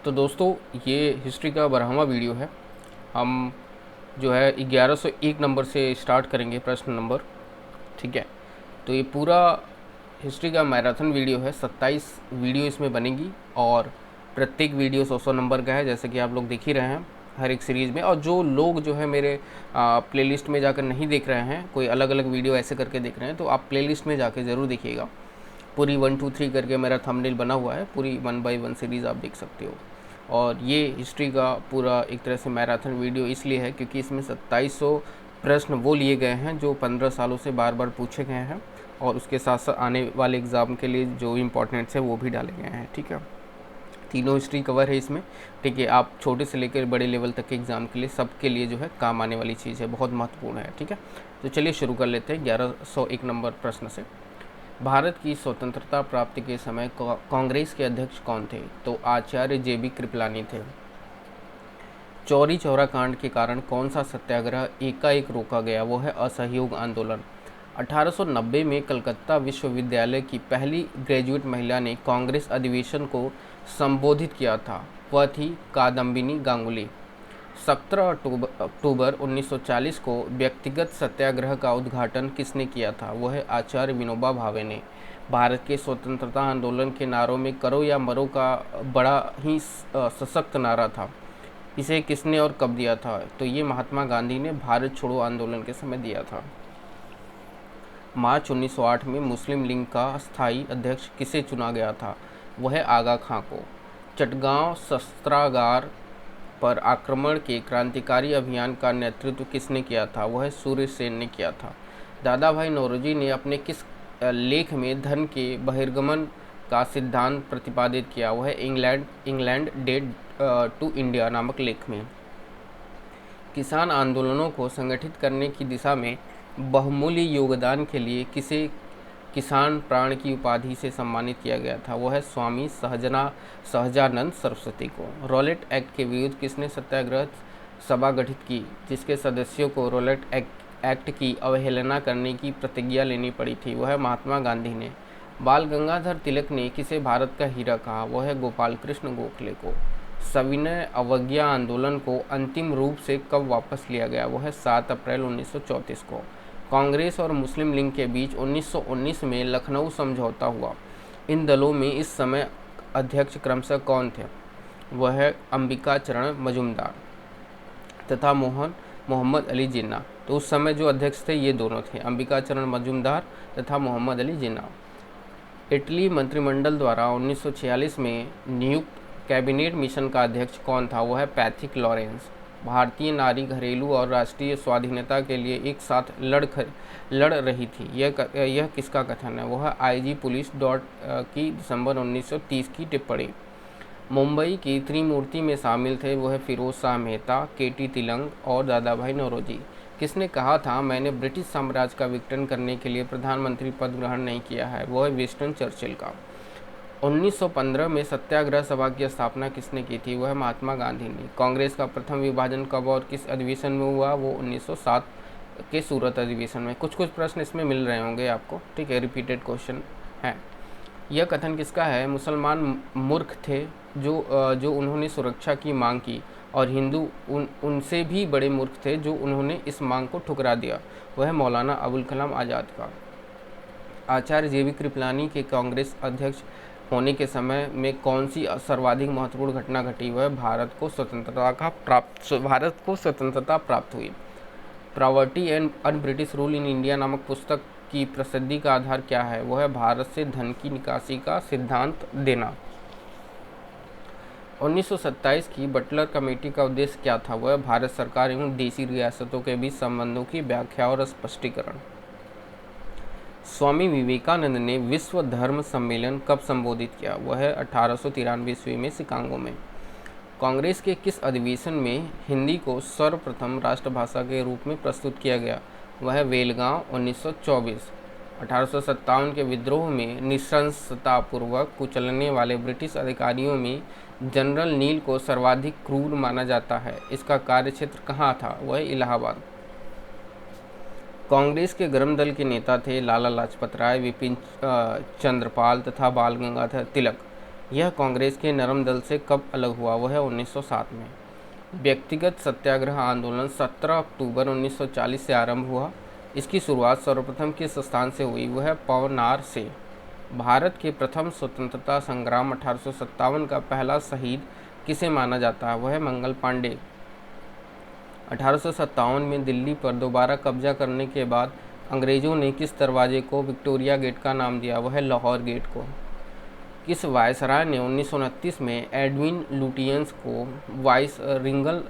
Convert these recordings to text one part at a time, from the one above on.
तो दोस्तों ये हिस्ट्री का 12वां वीडियो है। हम जो है 1101 नंबर से स्टार्ट करेंगे प्रश्न नंबर। ठीक है, तो ये पूरा हिस्ट्री का मैराथन वीडियो है। 27 वीडियो इसमें बनेगी और प्रत्येक वीडियो 100 नंबर का है, जैसे कि आप लोग देख ही रहे हैं हर एक सीरीज़ में। और जो लोग जो है मेरे प्लेलिस्ट में जाकर नहीं देख रहे हैं, कोई अलग अलग वीडियो ऐसे करके देख रहे हैं, तो आप प्लेलिस्ट में जाके ज़रूर देखिएगा। पूरी 1 2 3 करके मेरा थंबनेल बना हुआ है, पूरी 1 बाय 1 सीरीज़ आप देख सकते हो। और ये हिस्ट्री का पूरा एक तरह से मैराथन वीडियो इसलिए है क्योंकि इसमें 2700 प्रश्न वो लिए गए हैं जो 15 सालों से बार बार पूछे गए हैं, और उसके साथ साथ आने वाले एग्ज़ाम के लिए जो इम्पोर्टेंट्स है वो भी डाले गए हैं। ठीक है, तीनों हिस्ट्री कवर है इसमें। ठीक है, आप छोटे से लेकर बड़े लेवल तक के एग्ज़ाम के लिए सबके लिए जो है काम आने वाली चीज़ है, बहुत महत्वपूर्ण है। ठीक है, तो चलिए शुरू कर लेते हैं 1101 नंबर प्रश्न से। भारत की स्वतंत्रता प्राप्ति के समय कांग्रेस के अध्यक्ष कौन थे? तो आचार्य JB कृपलानी थे। चौरी चौरा कांड के कारण कौन सा सत्याग्रह एकाएक रोका गया? वो है असहयोग आंदोलन। 1890 में कलकत्ता विश्वविद्यालय की पहली ग्रेजुएट महिला ने कांग्रेस अधिवेशन को संबोधित किया था, वह थी कादम्बिनी गांगुली। 17 अक्टूबर 1940 को व्यक्तिगत सत्याग्रह का उद्घाटन किसने किया था? वह है आचार्य विनोबा भावे ने। भारत के स्वतंत्रता आंदोलन के नारों में करो या मरो का बड़ा ही सशक्त नारा था। इसे किसने और कब दिया था? तो ये महात्मा गांधी ने भारत छोड़ो आंदोलन के समय दिया था। मार्च 1908 में मुस्लिम लीग का स्थायी अध्यक्ष किसे चुना गया था? वह है आगा खां को। चटगांव शस्त्रागार पर आक्रमण के क्रांतिकारी अभियान का नेतृत्व किसने किया था? वह सूर्य सेन ने किया था। दादा भाई नौरोजी ने अपने किस लेख में धन के बहिर्गमन का सिद्धांत प्रतिपादित किया? वह इंग्लैंड डेड टू इंडिया नामक लेख में। किसान आंदोलनों को संगठित करने की दिशा में बहुमूल्य योगदान के लिए किसे किसान प्राण की उपाधि से सम्मानित किया गया था? वह है स्वामी सहजानंद सरस्वती को। रॉलेट एक्ट के विरुद्ध किसने सत्याग्रह सभा गठित की, जिसके सदस्यों को रॉलेट एक्ट की अवहेलना करने की प्रतिज्ञा लेनी पड़ी थी? वह है महात्मा गांधी ने। बाल गंगाधर तिलक ने किसे भारत का हीरा कहा? वह है गोपाल कृष्ण गोखले को। सविनय अवज्ञा आंदोलन को अंतिम रूप से कब वापस लिया गया? वह है 7 अप्रैल 1934 को। कांग्रेस और मुस्लिम लीग के बीच 1919 में लखनऊ समझौता हुआ। इन दलों में इस समय अध्यक्ष क्रमशः कौन थे? वह है अंबिका चरण मजूमदार तथा मोहम्मद अली जिन्ना। तो उस समय जो अध्यक्ष थे ये दोनों थे, अंबिका चरण मजूमदार तथा मोहम्मद अली जिन्ना। इटली मंत्रिमंडल द्वारा 1946 में नियुक्त कैबिनेट मिशन का अध्यक्ष कौन था? वह है पैथिक लॉरेंस। भारतीय नारी घरेलू और राष्ट्रीय स्वाधीनता के लिए एक साथ लड़ रही थी, यह किसका कथन है? वह IG पुलिस की दिसंबर 1930 की टिप्पणी। मुंबई की त्रिमूर्ति में शामिल थे वह फिरोज शाह मेहता, KT तिलंग और दादा भाई नौरोजी। किसने कहा था मैंने ब्रिटिश साम्राज्य का विघटन करने के लिए प्रधानमंत्री पद ग्रहण नहीं किया है? वह विंस्टन चर्चिल का। 1915 में सत्याग्रह सभा की स्थापना किसने की थी? वह महात्मा गांधी ने। कांग्रेस का प्रथम विभाजन कब और किस अधिवेशन में हुआ? वो 1907 के सूरत अधिवेशन में। कुछ प्रश्न इसमें मिल रहे होंगे आपको, ठीक है, रिपीटेड क्वेश्चन है। यह कथन किसका है? मुसलमान मूर्ख थे जो उन्होंने सुरक्षा की मांग की, और हिंदू उनसे भी बड़े मूर्ख थे जो उन्होंने इस मांग को ठुकरा दिया। वह मौलाना अबुल कलाम आज़ाद का। आचार्य JB कृपलानी के कांग्रेस अध्यक्ष होने के समय में कौन सी सर्वाधिक महत्वपूर्ण घटना घटी? वह भारत को स्वतंत्रता प्राप्त हुई। Poverty and un British rule in India नामक पुस्तक की प्रसिद्धि का आधार क्या है? वह है भारत से धन की निकासी का सिद्धांत देना। 1927 की बटलर कमेटी का उद्देश्य क्या था? वह भारत सरकार एवं देशी रियासतों के बीच संबंधों की व्याख्या और स्पष्टीकरण। स्वामी विवेकानंद ने विश्व धर्म सम्मेलन कब संबोधित किया? वह है 1893 ईस्वी में शिकागो में। कांग्रेस के किस अधिवेशन में हिंदी को सर्वप्रथम राष्ट्रभाषा के रूप में प्रस्तुत किया गया? वह है बेलगांव 1924। 1857 के विद्रोह में नृशंसतापूर्वक कुचलने वाले ब्रिटिश अधिकारियों में जनरल नील को सर्वाधिक क्रूर माना जाता है। इसका कार्यक्षेत्र कहाँ था? वह इलाहाबाद। कांग्रेस के गर्म दल के नेता थे लाला लाजपत राय, विपिन चंद्रपाल तथा बाल गंगाधर तिलक। यह कांग्रेस के नरम दल से कब अलग हुआ? वह 1907 में। व्यक्तिगत सत्याग्रह आंदोलन 17 अक्टूबर 1940 से आरंभ हुआ। इसकी शुरुआत सर्वप्रथम किस स्थान से हुई? वह पवनार से। भारत के प्रथम स्वतंत्रता संग्राम 1857 का पहला शहीद किसे माना जाता है? वह मंगल पांडे। 1857 में दिल्ली पर दोबारा कब्जा करने के बाद अंग्रेजों ने किस दरवाजे को विक्टोरिया गेट का नाम दिया? वह लाहौर गेट को। किस वायसराय ने 1929 में एडविन लुटियंस को वाइस रिंगल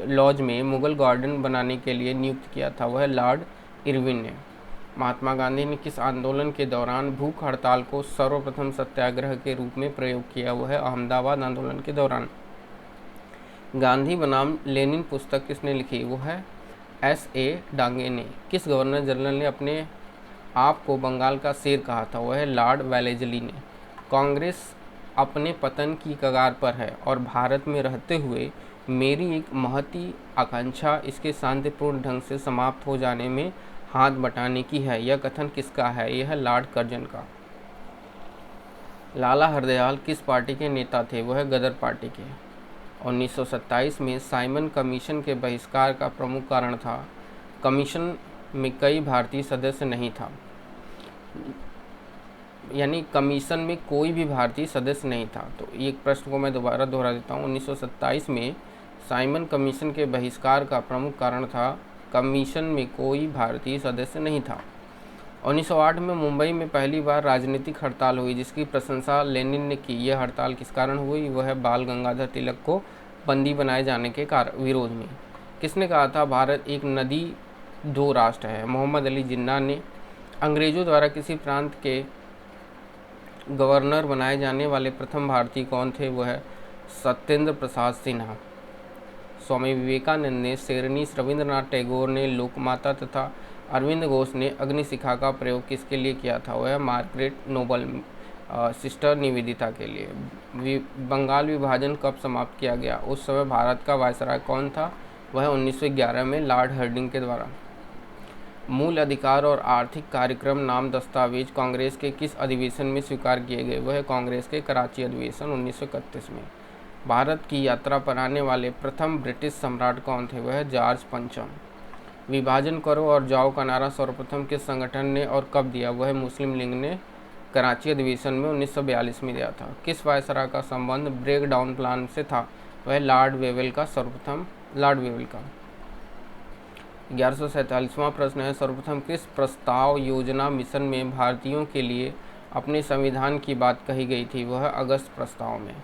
लॉज में मुगल गार्डन बनाने के लिए नियुक्त किया था? वह लॉर्ड इरविन ने। महात्मा गांधी ने किस आंदोलन के दौरान भूख हड़ताल को सर्वप्रथम सत्याग्रह के रूप में प्रयोग किया? वह अहमदाबाद आंदोलन के दौरान। गांधी बनाम लेनिन पुस्तक किसने लिखी? वह S.A. डांगे ने। किस गवर्नर जनरल ने अपने आप को बंगाल का शेर कहा था? वह लॉर्ड वेलेस्ली ने। कांग्रेस अपने पतन की कगार पर है और भारत में रहते हुए मेरी एक महती आकांक्षा इसके शांतिपूर्ण ढंग से समाप्त हो जाने में हाथ बटाने की है। यह कथन किसका है? यह लॉर्ड कर्जन का। लाला हरदयाल किस पार्टी के नेता थे? वह गदर पार्टी के। 1927 में साइमन कमीशन के बहिष्कार का प्रमुख कारण था। कमीशन में कई भारतीय सदस्य नहीं था, यानी कमीशन में कोई भी भारतीय सदस्य नहीं था। तो एक प्रश्न को मैं दोबारा दोहरा देता हूँ। 1927 में साइमन कमीशन के बहिष्कार का प्रमुख कारण था कमीशन में कोई भारतीय सदस्य नहीं था। 1908 में मुंबई में पहली बार राजनीतिक हड़ताल हुई जिसकी प्रशंसा लेनिन ने की। यह हड़ताल किस कारण हुई? वह बाल गंगाधर तिलक को बंदी बनाए जाने के विरोध में। किसने कहा था भारत एक नदी दो राष्ट्र है? मोहम्मद अली जिन्ना ने। अंग्रेजों द्वारा किसी प्रांत के गवर्नर बनाए जाने वाले प्रथम भारतीय कौन थे? वह सत्येंद्र प्रसाद सिन्हा। स्वामी विवेकानंद ने, शेरनीस रविंद्रनाथ टैगोर ने, लोकमाता तथा अरविंद घोष ने अग्निशिखा का प्रयोग किसके लिए किया था? वह मार्गरेट नोबल सिस्टर निवेदिता के लिए। बंगाल विभाजन कब समाप्त किया गया? उस समय भारत का वायसराय कौन था? वह 1911 में लॉर्ड हार्डिंग के द्वारा। मूल अधिकार और आर्थिक कार्यक्रम नाम दस्तावेज कांग्रेस के किस अधिवेशन में स्वीकार किए गए? वह कांग्रेस के कराची अधिवेशन 1931 में। भारत की यात्रा पर आने वाले प्रथम ब्रिटिश सम्राट कौन थे? वह जॉर्ज पंचम। विभाजन करो और जाओ का नारा सर्वप्रथम किस संगठन ने और कब दिया? वह मुस्लिम लीग ने कराची अधिवेशन में 1942 में दिया था। किस वायसराय का संबंध ब्रेक डाउन प्लान से था? वह लॉर्ड वेवेल का। सर्वप्रथम लॉर्ड वेवेल का। 1147वां प्रश्न है, सर्वप्रथम किस प्रस्ताव योजना मिशन में भारतीयों के लिए अपने संविधान की बात कही गई थी? वह अगस्त प्रस्ताव में।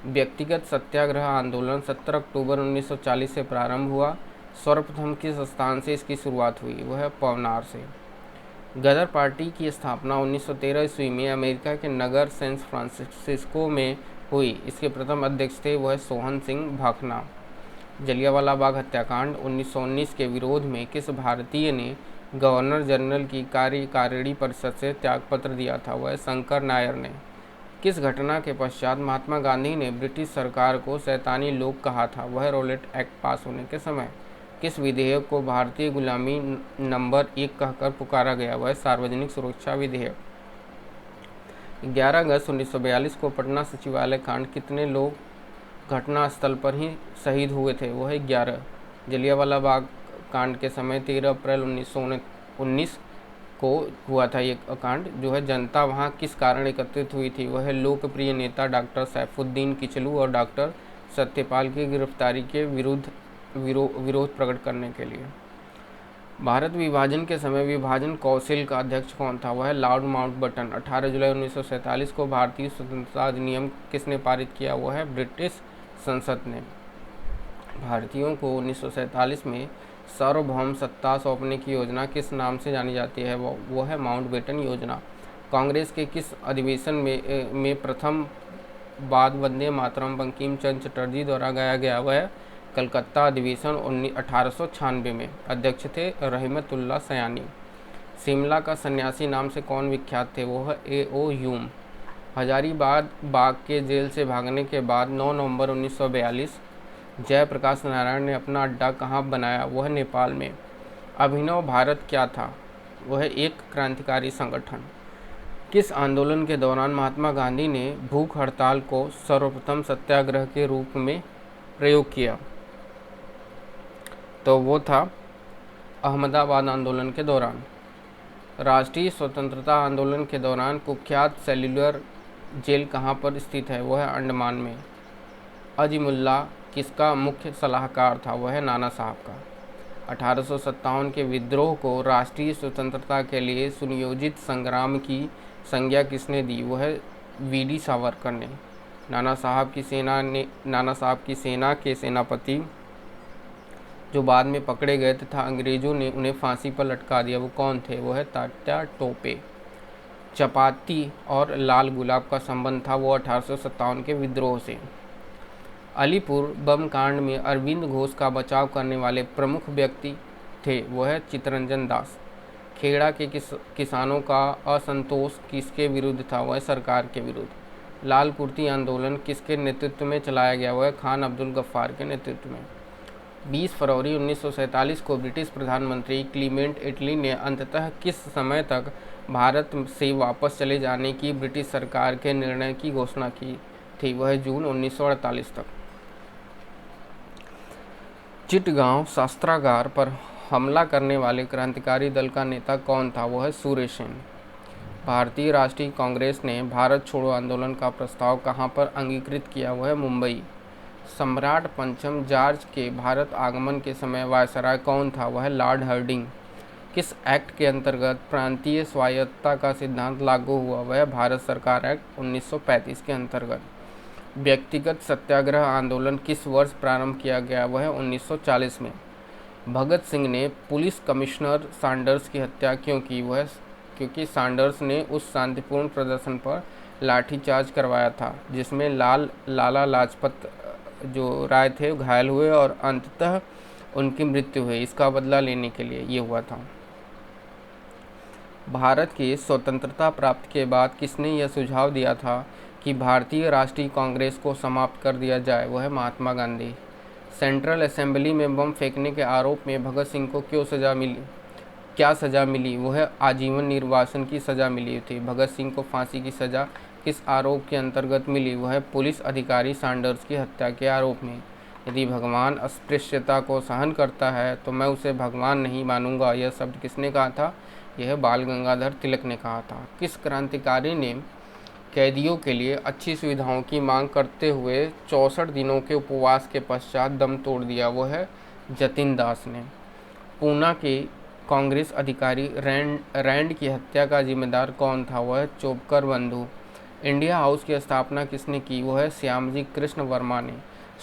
व्यक्तिगत सत्याग्रह आंदोलन 17 अक्टूबर 1940 से प्रारंभ हुआ। सर्वप्रथम किस स्थान से इसकी शुरुआत हुई? वह पवनार से। गदर पार्टी की स्थापना 1913 ईस्वी में अमेरिका के नगर सैन फ्रांसिस्को में हुई। इसके प्रथम अध्यक्ष थे वह सोहन सिंह भाखना। जलियांवाला बाग हत्याकांड 1919 के विरोध में किस भारतीय ने गवर्नर जनरल की कार्यकारिणी परिषद से त्यागपत्र दिया था? वह शंकर नायर ने। किस घटना के पश्चात महात्मा गांधी ने ब्रिटिश सरकार को शैतानी लोग कहा था? वह रोलेट एक्ट पास होने के समय। किस विधेयक को भारतीय गुलामी नंबर 1 कहकर पुकारा गया? वह सार्वजनिक सुरक्षा विधेयक। 11 अगस्त 1942 को पटना सचिवालय कांड कितने लोग घटनास्थल पर ही शहीद हुए थे? वह 11। जलियांवाला बाग कांड के समय 13 अप्रैल 1919 को हुआ था ये कांड जो है। जनता वहाँ किस कारण एकत्रित हुई थी? वह लोकप्रिय नेता डॉक्टर सैफुद्दीन किचलू और डॉक्टर सत्यपाल की गिरफ्तारी के विरुद्ध विरोध प्रकट करने के लिए। भारत विभाजन के समय विभाजन कौंसिल का अध्यक्ष कौन था? वह लॉर्ड माउंटबेटन। 18 जुलाई 1947 को भारतीय स्वतंत्रता अधिनियम किसने पारित किया? वह ब्रिटिश संसद ने। भारतीयों को 1947 में सार्वभौम सत्ता सौंपने की योजना किस नाम से जानी जाती है? वो है माउंटबेटन योजना। कांग्रेस के किस अधिवेशन में प्रथम बाद वंदे मातरम बंकिम चंद्र चटर्जी द्वारा गाया गया? वह कलकत्ता अधिवेशन 1896 में। अध्यक्ष थे रहमतुल्लाह सयानी। शिमला का सन्यासी नाम से कौन विख्यात थे? वो है A.O. ह्यूम। हजारीबाग बाग के जेल से भागने के बाद 9 नवंबर 1942 जयप्रकाश नारायण ने अपना अड्डा कहाँ बनाया? वह नेपाल में। अभिनव भारत क्या था? वह एक क्रांतिकारी संगठन। किस आंदोलन के दौरान महात्मा गांधी ने भूख हड़ताल को सर्वप्रथम सत्याग्रह के रूप में प्रयोग किया? तो वो था अहमदाबाद आंदोलन के दौरान। राष्ट्रीय स्वतंत्रता आंदोलन के दौरान कुख्यात सेल्युलर जेल कहाँ पर स्थित है? वह है अंडमान में। अजीमुल्ला किसका मुख्य सलाहकार था? वह है नाना साहब का। 1857 के विद्रोह को राष्ट्रीय स्वतंत्रता के लिए सुनियोजित संग्राम की संज्ञा किसने दी? वह है वीडी सावरकर ने। नाना साहब की सेना के सेनापति जो बाद में पकड़े गए तथा अंग्रेजों ने उन्हें फांसी पर लटका दिया, वो कौन थे? वो है तात्या टोपे। चपाती और लाल गुलाब का संबंध था, वो 1857 के विद्रोह से। अलीपुर बम कांड में अरविंद घोष का बचाव करने वाले प्रमुख व्यक्ति थे, वो है चित्तरंजन दास। खेड़ा के किसानों का असंतोष किसके विरुद्ध था? वह सरकार के विरुद्ध। लाल कुर्ती आंदोलन किसके नेतृत्व में चलाया गया? वह खान अब्दुल गफ्फार के नेतृत्व में। 20 फरवरी 1947 को ब्रिटिश प्रधानमंत्री क्लीमेंट इटली ने अंततः किस समय तक भारत से वापस चले जाने की ब्रिटिश सरकार के निर्णय की घोषणा की थी? वह जून 1948 तक। चिटगांव शस्त्रागार पर हमला करने वाले क्रांतिकारी दल का नेता कौन था? वह है सूर्य सेन। भारतीय राष्ट्रीय कांग्रेस ने भारत छोड़ो आंदोलन का प्रस्ताव कहां पर अंगीकृत किया? वह है मुंबई। सम्राट पंचम जॉर्ज के भारत आगमन के समय वायसराय कौन था? वह है लॉर्ड हार्डिंग। किस एक्ट के अंतर्गत प्रांतीय स्वायत्तता का सिद्धांत लागू हुआ? वह है भारत सरकार एक्ट 1935 के अंतर्गत। व्यक्तिगत सत्याग्रह आंदोलन किस वर्ष प्रारंभ किया गया? वह है 1940 में। भगत सिंह ने पुलिस कमिश्नर सैंडर्स की हत्या क्यों की? वह क्योंकि सैंडर्स ने उस शांतिपूर्ण प्रदर्शन पर लाठीचार्ज करवाया था जिसमें लाला लाजपत जो राय थे घायल हुए और अंततः उनकी मृत्यु हुई। इसका बदला लेने के लिए ये हुआ था। भारत की स्वतंत्रता प्राप्ति के बाद किसने यह सुझाव दिया था कि भारतीय राष्ट्रीय कांग्रेस को समाप्त कर दिया जाए? वह है महात्मा गांधी। सेंट्रल असेंबली में बम फेंकने के आरोप में भगत सिंह को क्या सज़ा मिली? वह आजीवन निर्वासन की सज़ा मिली थी। भगत सिंह को फांसी की सज़ा किस आरोप के अंतर्गत मिली? वह पुलिस अधिकारी सैंडर्स की हत्या के आरोप में। यदि भगवान अस्पृश्यता को सहन करता है तो मैं उसे भगवान नहीं मानूंगा, यह शब्द किसने कहा था? यह बाल गंगाधर तिलक ने कहा था। किस क्रांतिकारी ने कैदियों के लिए अच्छी सुविधाओं की मांग करते हुए 64 दिनों के उपवास के पश्चात दम तोड़ दिया? वो है जतिन दास ने। पूना के कांग्रेस अधिकारी रैंड की हत्या का जिम्मेदार कौन था? वह चोपकर बंधु। इंडिया हाउस की स्थापना किसने की? वह है श्यामजी कृष्ण वर्मा ने।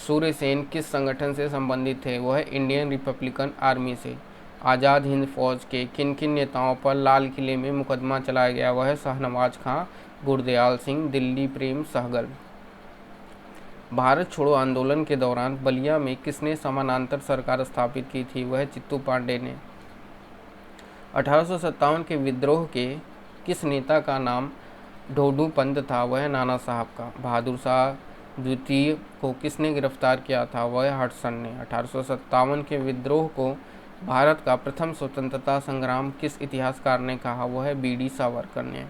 सूर्य सेन किस संगठन से संबंधित थे? वह है इंडियन रिपब्लिकन आर्मी से। आज़ाद हिंद फौज के किन किन नेताओं पर लाल किले में मुकदमा चलाया गया? वह है शाहनवाज खां, गुरदयाल सिंह, दिल्ली प्रेम सहगल। भारत छोड़ो आंदोलन के दौरान बलिया में किसने समानांतर सरकार स्थापित की थी? वह चित्तू पांडे ने। 1857 के विद्रोह के किस नेता का नाम ढोडू पंत था? वह नाना साहब का। बहादुर शाह द्वितीय को किसने गिरफ्तार किया था? वह हडसन ने। 1857 के विद्रोह को भारत का प्रथम स्वतंत्रता संग्राम किस इतिहासकार ने कहा? वह है बीडी सावरकर ने।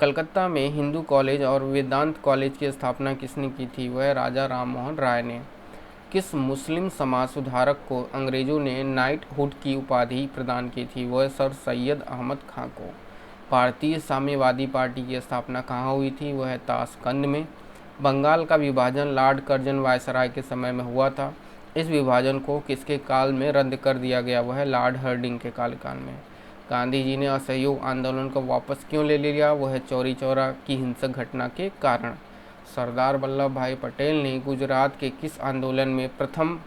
कलकत्ता में हिंदू कॉलेज और वेदांत कॉलेज की स्थापना किसने की थी? वह राजा राममोहन राय ने। किस मुस्लिम समाज सुधारक को अंग्रेजों ने नाइटहुड की उपाधि प्रदान की थी? वह सर सैयद अहमद खां को। भारतीय साम्यवादी पार्टी की स्थापना कहाँ हुई थी? वह ताशकंद में। बंगाल का विभाजन लॉर्ड कर्जन वायसराय के समय में हुआ था। इस विभाजन को किसके काल में रद्द कर दिया गया? वह लॉर्ड हार्डिंग के काल में। गांधी जी ने असहयोग आंदोलन को वापस क्यों ले लिया? वह चौरी चौरा की हिंसक घटना के कारण। सरदार वल्लभ भाई पटेल ने गुजरात के किस आंदोलन में प्रथम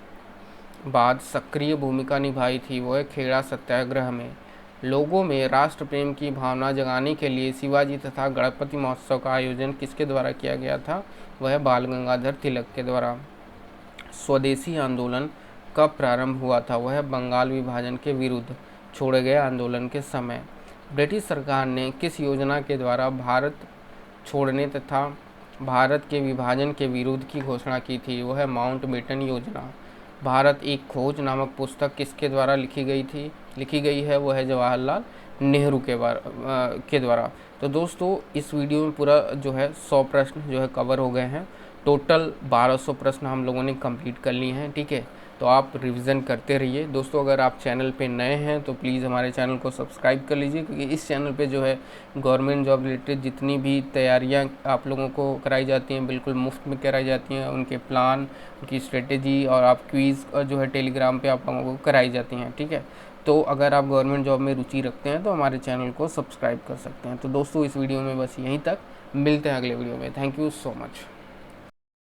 बाद सक्रिय भूमिका निभाई थी? वह खेड़ा सत्याग्रह में। लोगों में राष्ट्र प्रेम की भावना जगाने के लिए शिवाजी तथा गणपति महोत्सव का आयोजन किसके द्वारा किया गया था? वह बाल गंगाधर तिलक के द्वारा। स्वदेशी आंदोलन कब प्रारंभ हुआ था? वह बंगाल विभाजन के विरुद्ध छोड़े गए आंदोलन के समय। ब्रिटिश सरकार ने किस योजना के द्वारा भारत छोड़ने तथा भारत के विभाजन के विरोध की घोषणा की थी? वह माउंटबेटन योजना। भारत एक खोज नामक पुस्तक किसके द्वारा लिखी गई है? वह है जवाहरलाल नेहरू के द्वारा। तो दोस्तों इस वीडियो में पूरा जो है 100 प्रश्न जो है कवर हो गए हैं। टोटल 1200 प्रश्न हम लोगों ने कंप्लीट कर लिए हैं, ठीक है। तो आप रिवीजन करते रहिए दोस्तों। अगर आप चैनल पे नए हैं तो प्लीज़ हमारे चैनल को सब्सक्राइब कर लीजिए, क्योंकि इस चैनल पे जो है गवर्नमेंट जॉब रिलेटेड जितनी भी तैयारियां आप लोगों को कराई जाती हैं बिल्कुल मुफ्त में कराई जाती हैं। उनके प्लान, उनकी स्ट्रेटेजी और आप क्विज़ और जो है टेलीग्राम पे आप लोगों को कराई जाती हैं, ठीक है। तो अगर आप गवर्नमेंट जॉब में रुचि रखते हैं तो हमारे चैनल को सब्सक्राइब कर सकते हैं। तो दोस्तों इस वीडियो में बस यहीं तक, मिलते हैं अगले वीडियो में। Thank you so much.